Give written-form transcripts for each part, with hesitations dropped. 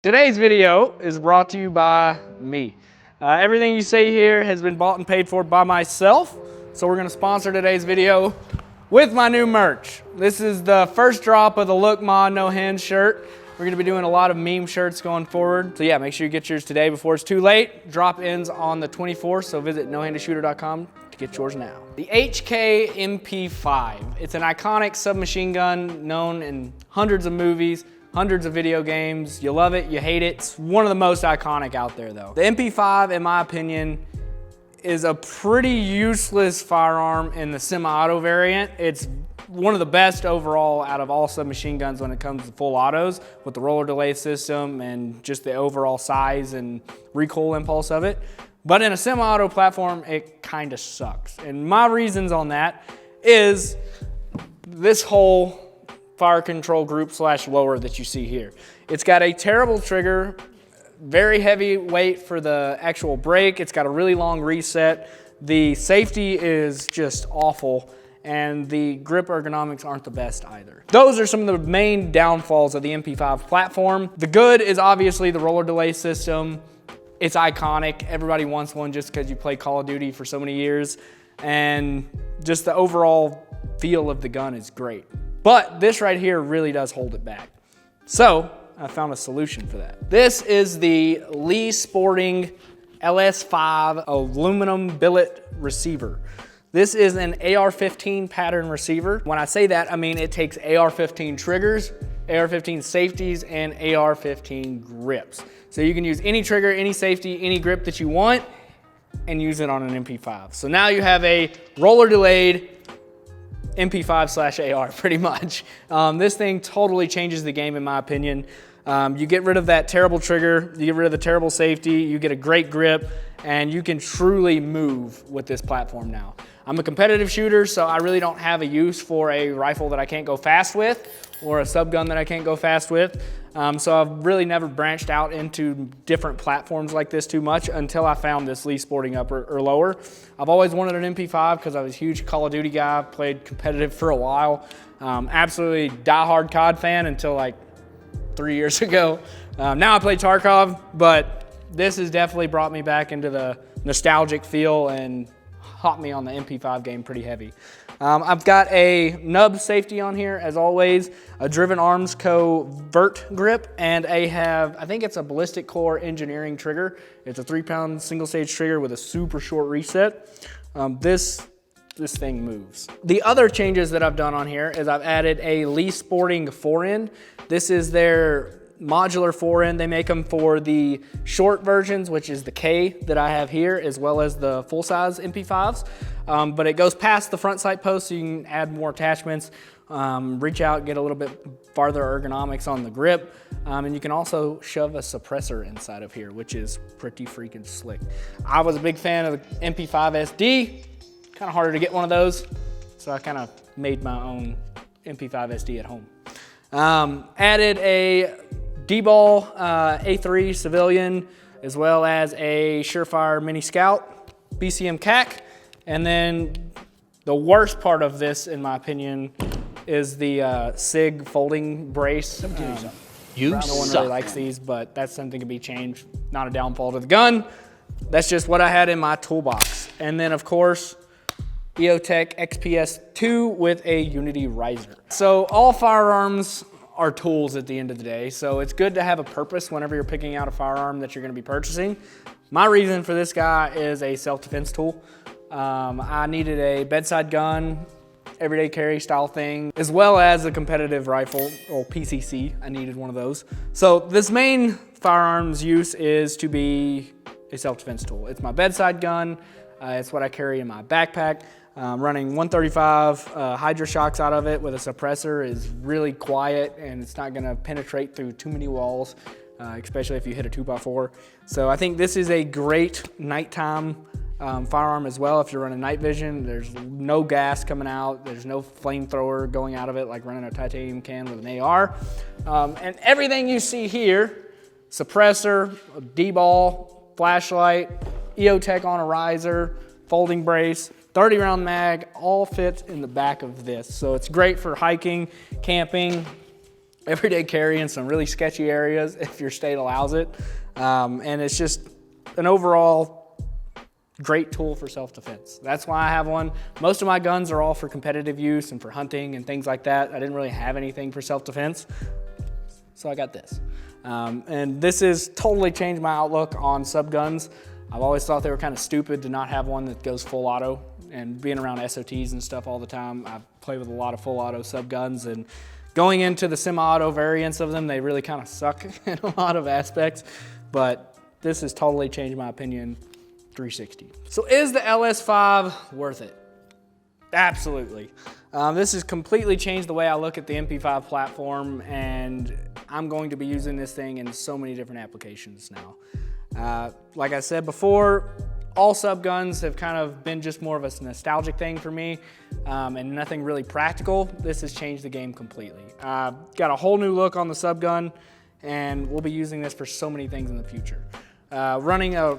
Today's video is brought to you by me. Everything you see here has been bought and paid for by myself, so we're gonna sponsor today's video with my new merch. This is the first drop of the Look Ma No Hand shirt. We're gonna be doing a lot of meme shirts going forward. So yeah, make sure you get yours today before it's too late. Drop ends on the 24th, so visit NoHandedShooter.com to get yours now. The HK MP5. It's an iconic submachine gun known in hundreds of movies, hundreds of video games. You love it, you hate it. It's one of the most iconic out there though. The MP5, in my opinion, is a pretty useless firearm in the semi-auto variant. It's one of the best overall out of all submachine guns when it comes to full autos with the roller delay system and just the overall size and recoil impulse of it. But in a semi-auto platform, it kind of sucks. And my reasons on that is this whole fire control group / lower that you see here. It's got a terrible trigger, very heavy weight for the actual brake. It's got a really long reset. The safety is just awful, and the grip ergonomics aren't the best either. Those are some of the main downfalls of the MP5 platform. The good is obviously the roller delay system. It's iconic. Everybody wants one just because you play Call of Duty for so many years, and just the overall feel of the gun is great. But this right here really does hold it back. So I found a solution for that. This is the Lee Sporting LS5 aluminum billet receiver. This is an AR-15 pattern receiver. When I say that, I mean it takes AR-15 triggers, AR-15 safeties, and AR-15 grips. So you can use any trigger, any safety, any grip that you want, and use it on an MP5. So now you have a roller delayed MP5 / AR pretty much. This thing totally changes the game in my opinion. You get rid of that terrible trigger, you get rid of the terrible safety, you get a great grip, and you can truly move with this platform now. I'm a competitive shooter, so I really don't have a use for a rifle that I can't go fast with or a sub gun that I can't go fast with. So I've really never branched out into different platforms like this too much until I found this Lee Sporting upper or lower. I've always wanted an MP5 because I was a huge Call of Duty guy, played competitive for a while. Absolutely diehard COD fan until like 3 years ago. Now I play Tarkov, but this has definitely brought me back into the nostalgic feel and hot me on the MP5 game pretty heavy. I've got a nub safety on here as always, a Driven Arms Co. vert grip, and I think it's a ballistic core engineering trigger. It's a 3-pound single stage trigger with a super short reset. This thing moves. The other changes that I've done on here is I've added a Lee Sporting forend. This is their modular forend. They make them for the short versions, which is the K that I have here, as well as the full-size MP5s. But it goes past the front sight post, so you can add more attachments, reach out, get a little bit farther ergonomics on the grip. And you can also shove a suppressor inside of here, which is pretty freaking slick. I was a big fan of the MP5 SD. Kind of harder to get one of those, so I kind of made my own MP5 SD at home. Added a D-Ball A3 civilian, as well as a Surefire Mini Scout BCM CAC. And then the worst part of this, in my opinion, is the SIG folding brace. No one really likes these, but that's something to be changed. Not a downfall to the gun. That's just what I had in my toolbox. And then of course, EOTech XPS2 with a Unity riser. So all firearms are tools at the end of the day, so it's good to have a purpose whenever you're picking out a firearm that you're gonna be purchasing. My reason for this guy is a self-defense tool. I needed a bedside gun, everyday carry style thing, as well as a competitive rifle, or PCC. I needed one of those. So this main firearms use is to be a self-defense tool. It's my bedside gun. It's what I carry in my backpack. Running 135 Hydra shocks out of it with a suppressor is really quiet, and it's not gonna penetrate through too many walls, especially if you hit a 2x4. So I think this is a great nighttime firearm as well. If you're running night vision, there's no gas coming out, there's no flamethrower going out of it like running a titanium can with an AR. And everything you see here, suppressor, D-ball, flashlight, EOTech on a riser, folding brace, 30-round mag, all fits in the back of this. So it's great for hiking, camping, everyday carry in some really sketchy areas if your state allows it. And it's just an overall great tool for self-defense. That's why I have one. Most of my guns are all for competitive use and for hunting and things like that. I didn't really have anything for self-defense, so I got this. And this has totally changed my outlook on subguns. I've always thought they were kind of stupid to not have one that goes full auto, and being around SOTs and stuff all the time, I've played with a lot of full auto subguns, and going into the semi-auto variants of them, they really kind of suck in a lot of aspects, but this has totally changed my opinion 360. So is the LS5 worth it? Absolutely. This has completely changed the way I look at the MP5 platform, and I'm going to be using this thing in so many different applications now. Like I said before, all subguns have kind of been just more of a nostalgic thing for me, and nothing really practical. This has changed the game completely. Got a whole new look on the subgun, and we'll be using this for so many things in the future. Running a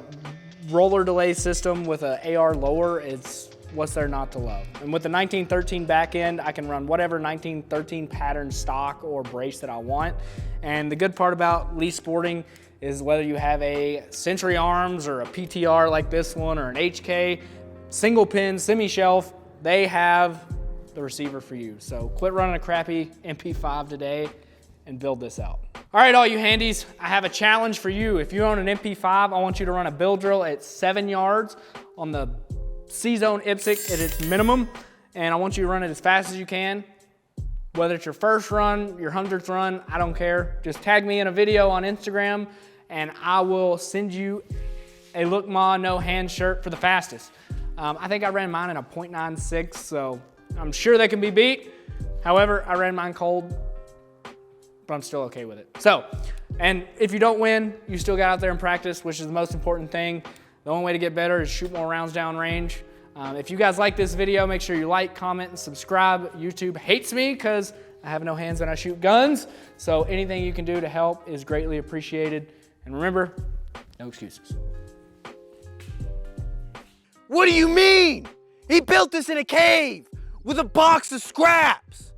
roller delay system with an AR lower, it's what's there not to love. And with the 1913 back end, I can run whatever 1913 pattern stock or brace that I want. And the good part about Lee Sporting is whether you have a Century Arms or a PTR like this one or an HK, single pin, semi-shelf, they have the receiver for you. So quit running a crappy MP5 today and build this out. All right, all you handies, I have a challenge for you. If you own an MP5, I want you to run a build drill at 7 yards on the C-Zone IPSC at its minimum, and I want you to run it as fast as you can. Whether it's your first run, your 100th run, I don't care. Just tag me in a video on Instagram, and I will send you a Look Ma No Hand shirt for the fastest. I think I ran mine in a .96, so I'm sure they can be beat. However, I ran mine cold, but I'm still okay with it. So, and if you don't win, you still got out there and practice, which is the most important thing. The only way to get better is shoot more rounds down range. If you guys like this video, make sure you like, comment, and subscribe. YouTube hates me because I have no hands and I shoot guns. So anything you can do to help is greatly appreciated. And remember, no excuses. What do you mean? He built this in a cave with a box of scraps.